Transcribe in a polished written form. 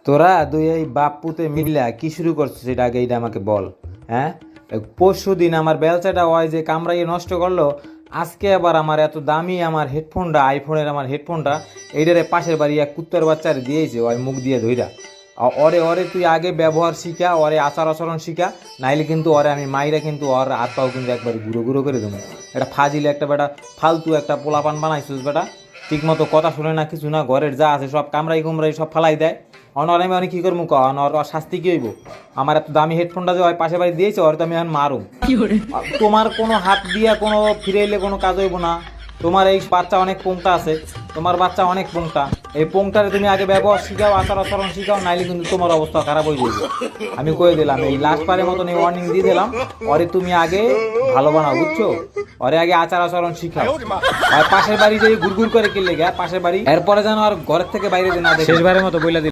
তোরা দুই এই বাপ পুতে মিল্লা কি শুরু করছিস এটা আগে এইটা আমাকে বল। হ্যাঁ, পরশু দিন আমার বেলচাটা ওই যে কামড়াইয়ে নষ্ট করলো, আজকে আবার আমার এত দামি আমার হেডফোনটা, আইফোনের আমার হেডফোনটা, এইটারে পাশের বাড়ি এক কুত্তার বাচ্চারে দিয়েছে ওই মুখ দিয়ে ধইরা। ওরে ওরে তুই আগে ব্যবহার শিখা, ওরে আচার আচরণ শিখা, নাইলে কিন্তু ওরে আমি মাইরা কিন্তু ওর হাত পাও কিন্তু একবার গুঁড়ো গুঁড়ো করে দেবো। এটা ফাজিল একটা বেটা, ফালতু একটা পোলাপান বানাইছিস বেটা, ঠিক মতো কথা শুনে না, কিছু না, ঘরের যা আছে সব কামড়াই কুমড়াই সব ফালাই দেয়। অনর আমি অনেক কী করবো অনর শাস্তি কী হইব? আমার এত দামি হেডফোনটা যে ওই পাশে বাড়ি দিয়েছে ওর তো আমি এখন মারুম। তোমার কোনো হাত দিয়া কোনো ফিরাইলে কোনো কাজ হইব না। তোমার এই বাচ্চা অনেক পোংটা আছে, তোমার বাচ্চা অনেক পোংটা, এই পোংটারে তুমি আগে ব্যবহার শিখাও, আচার আচরণ শিখাও, নাইলে কিন্তু তোমার অবস্থা খারাপ হয়ে যাবে। আমি কয়ে দিলাম, এই লাস্ট বারের মতন এই ওয়ার্নিং দিয়ে দিলাম, ওরে তুমি আগে ভালো বানাও, বুঝছো? ওরে আগে আচার আচরণ শিখাও। আর পাশের বাড়ি যে ঘুরঘুর করে কিনলে গা পাশের বাড়ি, এরপরে যেন আর ঘরের থেকে বাইরে না দেখে। শেষবারের মতো বইলা দিলাম।